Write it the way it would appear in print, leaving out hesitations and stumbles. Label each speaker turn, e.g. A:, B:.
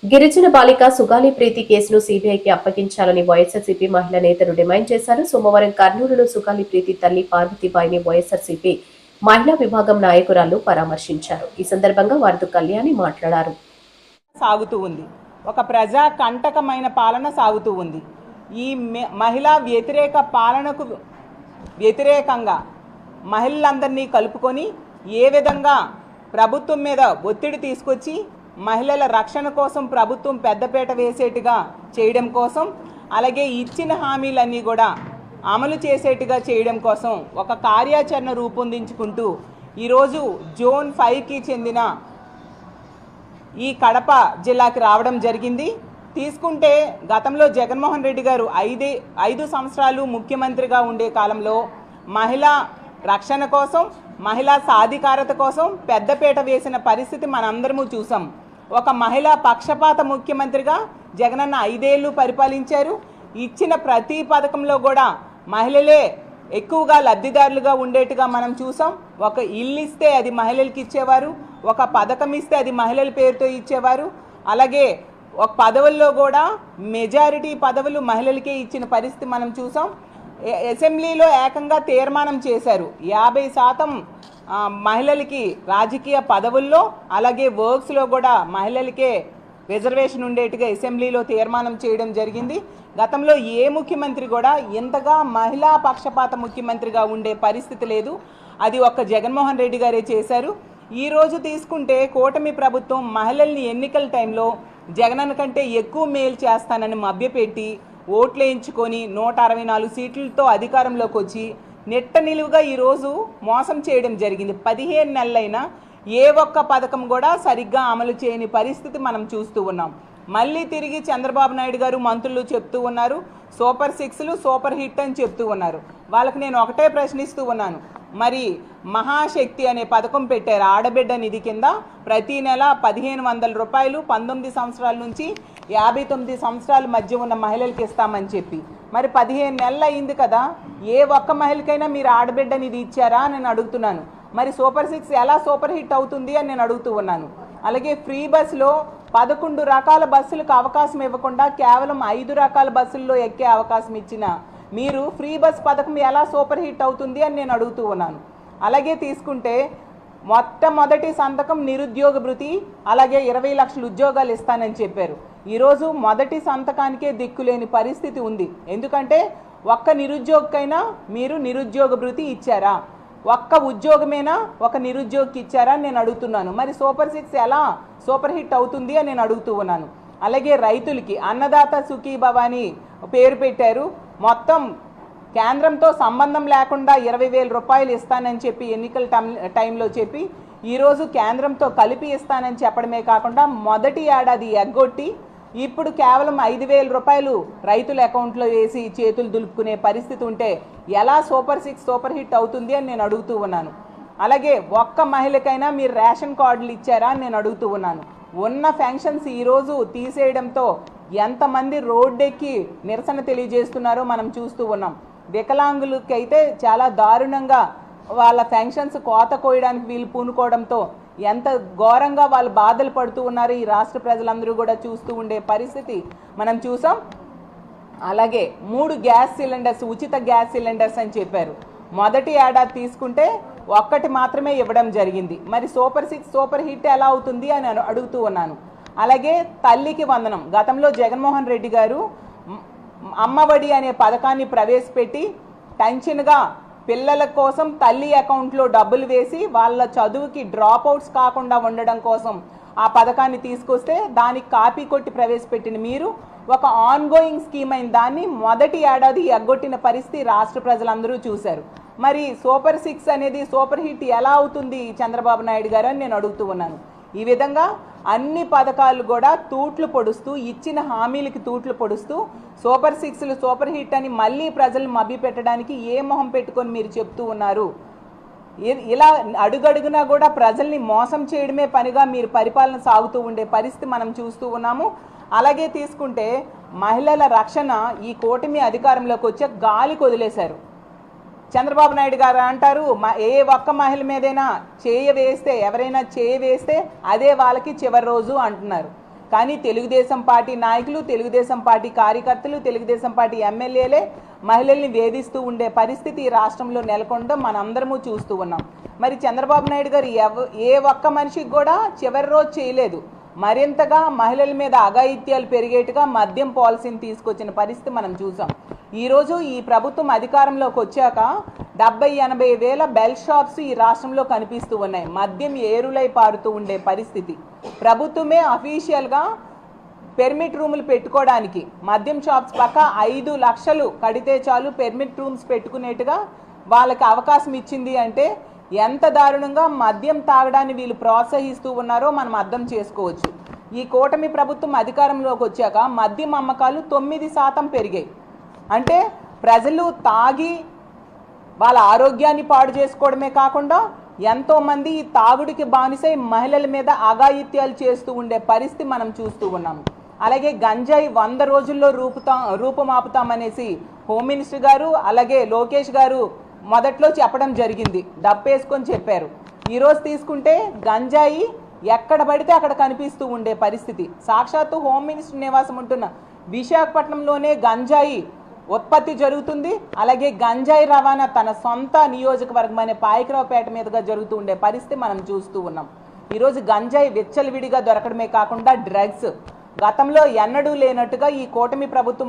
A: గిరిజన బాలిక సుగాలి ప్రీతి కేసును సీబీఐకి అప్పగించాలని వైఎస్ఆర్సీపీ మహిళా నేతలు డిమాండ్ చేశారు. సోమవారం కర్నూలులో సుగాలి ప్రీతి తల్లి పార్వతీబాయిని వైఎస్ఆర్సీపీ మహిళా విభాగం నాయకురాలు పరామర్శించారు. ఈ సందర్భంగా వారితో కళ్యాణి మాట్లాడారు.
B: సాగుతూ ఉంది, ఒక ప్రజా కంటకమైన పాలన సాగుతూ ఉంది. ఈ మహిళా వ్యతిరేక పాలనకు వ్యతిరేకంగా మహిళలందరినీ కలుపుకొని ఏ విధంగా ప్రభుత్వం మీద ఒత్తిడి తీసుకొచ్చి మహిళల రక్షణ కోసం ప్రభుత్వం పెద్దపీట వేసేట్టుగా చేయడం కోసం, అలాగే ఇచ్చిన హామీలన్నీ కూడా అమలు చేసేట్టుగా చేయడం కోసం ఒక కార్యాచరణ రూపొందించుకుంటూ ఈరోజు జోన్ 5కి చెందిన ఈ కడప జిల్లాకి రావడం జరిగింది. తీసుకుంటే గతంలో జగన్మోహన్ రెడ్డి గారు 5 సంవత్సరాలు ముఖ్యమంత్రిగా ఉండే కాలంలో మహిళా రక్షణ కోసం, మహిళా సాధికారత కోసం పెద్దపీట వేసిన పరిస్థితి మనందరము చూసాం. ఒక మహిళా పక్షపాత ముఖ్యమంత్రిగా జగనన్న 5 ఏళ్ళు పరిపాలించారు. ఇచ్చిన ప్రతి పథకంలో కూడా మహిళలే ఎక్కువగా లబ్ధిదారులుగా ఉండేట్టుగా మనం చూసాం. ఒక ఇల్లు ఇస్తే అది మహిళలకి ఇచ్చేవారు, ఒక పథకం ఇస్తే అది మహిళల పేరుతో ఇచ్చేవారు. అలాగే ఒక పదవుల్లో కూడా మెజారిటీ పదవులు మహిళలకే ఇచ్చిన పరిస్థితి మనం చూసాం. అసెంబ్లీలో ఏకంగా తీర్మానం చేశారు 50% మహిళలకి రాజకీయ పదవుల్లో, అలాగే వర్క్స్లో కూడా మహిళలకే రిజర్వేషన్ ఉండేట్టుగా అసెంబ్లీలో తీర్మానం చేయడం జరిగింది. గతంలో ఏ ముఖ్యమంత్రి కూడా ఇంతగా మహిళా పక్షపాత ముఖ్యమంత్రిగా ఉండే పరిస్థితి లేదు. అది ఒక్క జగన్మోహన్ రెడ్డి గారే చేశారు. ఈరోజు తీసుకుంటే కూటమి ప్రభుత్వం మహిళల్ని ఎన్నికల టైంలో జగనన్న కంటే ఎక్కువ మేలు చేస్తానని మభ్యపెట్టి ఓట్లు వేయించుకొని 164 సీట్లతో అధికారంలోకి వచ్చి నెట్ట నిలువుగా ఈరోజు మోసం చేయడం జరిగింది. 15 నెలలైనా ఏ ఒక్క పథకం కూడా సరిగ్గా అమలు చేయని పరిస్థితి మనం చూస్తూ ఉన్నాం. మళ్ళీ తిరిగి చంద్రబాబు నాయుడు గారు మంత్రులు చెప్తూ ఉన్నారు, సూపర్ 6లు సూపర్ హిట్ అని చెప్తూ ఉన్నారు. వాళ్ళకి నేను ఒకటే ప్రశ్నిస్తూ ఉన్నాను, మరి మహాశక్తి అనే పథకం పెట్టారు ఆడబిడ్డ నిధి కింద. ప్రతి నెల 1500 రూపాయలు 19 సంవత్సరాల నుంచి 59 సంవత్సరాల మధ్య ఉన్న మహిళలకి ఇస్తామని చెప్పి, మరి 15 నెలలు అయింది కదా, ఏ ఒక్క మహిళకైనా మీరు ఆడబిడ్డ నిధి ఇచ్చారా అని నేను అడుగుతున్నాను. మరి సూపర్ 6 ఎలా సూపర్ హిట్ అవుతుంది అని నేను అడుగుతూ ఉన్నాను. అలాగే ఫ్రీ బస్సులో 11 రకాల బస్సులకు అవకాశం ఇవ్వకుండా కేవలం 5 రకాల బస్సుల్లో ఎక్కే అవకాశం ఇచ్చిన మీరు ఫ్రీ బస్ పథకం ఎలా సూపర్ హిట్ అవుతుంది అని నేను అడుగుతూ ఉన్నాను. అలాగే తీసుకుంటే మొట్టమొదటి సంతకం నిరుద్యోగ భృతి, అలాగే 20 లక్షల ఉద్యోగాలు ఇస్తానని చెప్పారు. ఈరోజు మొదటి సంతకానికే దిక్కులేని పరిస్థితి ఉంది. ఎందుకంటే ఒక్క నిరుద్యోగకైనా మీరు నిరుద్యోగ భృతి ఇచ్చారా, ఒక్క ఉద్యోగమేనా ఒక నిరుద్యోగికి ఇచ్చారా అని నేను అడుగుతున్నాను. మరి సూపర్ 6 ఎలా సూపర్ హిట్ అవుతుంది అని నేను అడుగుతూ ఉన్నాను. అలాగే రైతులకి అన్నదాత సుఖీభవ అని పేరు పెట్టారు. మొత్తం కేంద్రంతో సంబంధం లేకుండా 20,000 రూపాయలు ఇస్తానని చెప్పి ఎన్నికల టైంలో చెప్పి ఈరోజు కేంద్రంతో కలిపి ఇస్తానని చెప్పడమే కాకుండా మొదటి ఏడాది ఎగ్గొట్టి ఇప్పుడు కేవలం 5,000 రూపాయలు రైతుల అకౌంట్లో వేసి చేతులు దులుపుకునే పరిస్థితి ఉంటే ఎలా సూపర్ 6 సూపర్ హిట్ అవుతుంది అని నేను అడుగుతూ ఉన్నాను. అలాగే ఒక్క మహిళకైనా మీరు రేషన్ కార్డులు ఇచ్చారా అని నేను అడుగుతూ ఉన్నాను. ఉన్న ఫంక్షన్స్ ఈరోజు తీసేయడంతో ఎంతమంది రోడ్డెక్కి నిరసన తెలియజేస్తున్నారో మనం చూస్తూ ఉన్నాం. వికలాంగులకైతే చాలా దారుణంగా వాళ్ళ ఫంక్షన్స్ కోత కోయడానికి వీళ్ళు పూనుకోవడంతో ఎంత ఘోరంగా వాళ్ళు బాధలు పడుతూ ఉన్నారు ఈ రాష్ట్ర ప్రజలందరూ కూడా చూస్తూ ఉండే పరిస్థితి మనం చూసాం. అలాగే 3 గ్యాస్ సిలిండర్స్ ఉచిత గ్యాస్ సిలిండర్స్ అని చెప్పారు. మొదటి ఏడాది తీసుకుంటే ఒక్కటి మాత్రమే ఇవ్వడం జరిగింది. మరి సూపర్ 6 సూపర్ హిట్ ఎలా అవుతుంది అని అడుగుతూ ఉన్నాను. అలాగే తల్లికి వందనం, గతంలో జగన్మోహన్ రెడ్డి గారు అమ్మఒడి అనే పథకాన్ని ప్రవేశపెట్టి టెన్షన్గా పిల్లల కోసం తల్లి అకౌంట్లో డబ్బులు వేసి వాళ్ళ చదువుకి డ్రాప్ అవుట్స్ కాకుండా ఉండడం కోసం ఆ పథకాన్ని తీసుకొస్తే దానికి కాపీ కొట్టి ప్రవేశపెట్టిన మీరు ఒక ఆన్గోయింగ్ స్కీమ్ అయిన దాన్ని మొదటి ఏడాది ఎగ్గొట్టిన పరిస్థితి రాష్ట్ర ప్రజలందరూ చూశారు. మరి సూపర్ 6 అనేది సూపర్ హిట్ ఎలా అవుతుంది చంద్రబాబు నాయుడు గారు అని నేను అడుగుతూ ఉన్నాను. ఈ విధంగా అన్ని పథకాలు కూడా తూట్లు పొడుస్తూ, ఇచ్చిన హామీలకి తూట్లు పొడుస్తూ సూపర్ 6లు సూపర్ హిట్ అని మళ్ళీ ప్రజలు మభ్య పెట్టడానికి ఏ మొహం పెట్టుకొని మీరు చెప్తూ ఉన్నారు? ఇలా అడుగడుగునా కూడా ప్రజల్ని మోసం చేయడమే పనిగా మీరు పరిపాలన సాగుతూ ఉండే పరిస్థితి మనం చూస్తూ ఉన్నాము. అలాగే తీసుకుంటే మహిళల రక్షణ ఈ కూటమి అధికారంలోకి వచ్చే గాలికి వదిలేశారు. చంద్రబాబు నాయుడు గారు అంటారు, ఏ ఒక్క మహిళ మీదైనా చేయ వేస్తే, ఎవరైనా చేయ వేస్తే అదే వాళ్ళకి చివరి రోజు అంటున్నారు. కానీ తెలుగుదేశం పార్టీ నాయకులు, తెలుగుదేశం పార్టీ కార్యకర్తలు, తెలుగుదేశం పార్టీ ఎమ్మెల్యేలే మహిళల్ని వేధిస్తూ ఉండే పరిస్థితి ఈ రాష్ట్రంలో నెలకొనడం మనందరము చూస్తూ ఉన్నాం. మరి చంద్రబాబు నాయుడు గారు ఏ ఒక్క మనిషికి కూడా చివరి రోజు చేయలేదు. మరింతగా మహిళల మీద అఘాయిత్యాలు పెరిగేట్టుగా మద్యం పాలసీని తీసుకొచ్చిన పరిస్థితి మనం చూసాం. ఈరోజు ఈ ప్రభుత్వం అధికారంలోకి వచ్చాక 70-80 వేల బెల్ షాప్స్ ఈ రాష్ట్రంలో కనిపిస్తూ ఉన్నాయి. మద్యం ఏరులై పారుతూ ఉండే పరిస్థితి. ప్రభుత్వమే అఫీషియల్గా పెర్మిట్ రూములు పెట్టుకోవడానికి మద్యం షాప్స్ పక్క 5 లక్షలు కడితే చాలు పెర్మిట్ రూమ్స్ పెట్టుకునేట్టుగా వాళ్ళకి అవకాశం ఇచ్చింది అంటే ఎంత దారుణంగా మద్యం తాగడాన్ని వీళ్ళు ప్రోత్సహిస్తూ ఉన్నారో మనం అర్థం చేసుకోవచ్చు. ఈ కూటమి ప్రభుత్వం అధికారంలోకి వచ్చాక మద్యం అమ్మకాలు 9% పెరిగాయి. అంటే ప్రజలు తాగి వాళ్ళ ఆరోగ్యాన్ని పాడు చేసుకోవడమే కాకుండా ఎంతోమంది ఈ తాగుడికి బానిసై మహిళల మీద అఘాయిత్యాలు చేస్తూ ఉండే పరిస్థితి మనం చూస్తూ ఉన్నాము. అలాగే గంజాయి 100 రోజుల్లో రూపుమాపుతామనేసి హోమ్ మినిస్టర్ గారు అలాగే లోకేష్ గారు మొదట్లో చెప్పడం జరిగింది, డప్పేసుకొని చెప్పారు. ఈరోజు తీసుకుంటే గంజాయి ఎక్కడ పడితే అక్కడ కనిపిస్తూ ఉండే పరిస్థితి. సాక్షాత్తు హోమ్ మినిస్టర్ నివాసం ఉంటున్న విశాఖపట్నంలోనే గంజాయి ఉత్పత్తి జరుగుతుంది. అలాగే గంజాయి రవాణా తన సొంత నియోజకవర్గమైన పాయకరావుపేట మీదుగా జరుగుతూ ఉండే పరిస్థితి మనం చూస్తూ ఉన్నాం. ఈరోజు గంజాయి విచ్చలవిడిగా దొరకడమే కాకుండా డ్రగ్స్ గతంలో ఎన్నడూ లేనట్టుగా ఈ కూటమి ప్రభుత్వం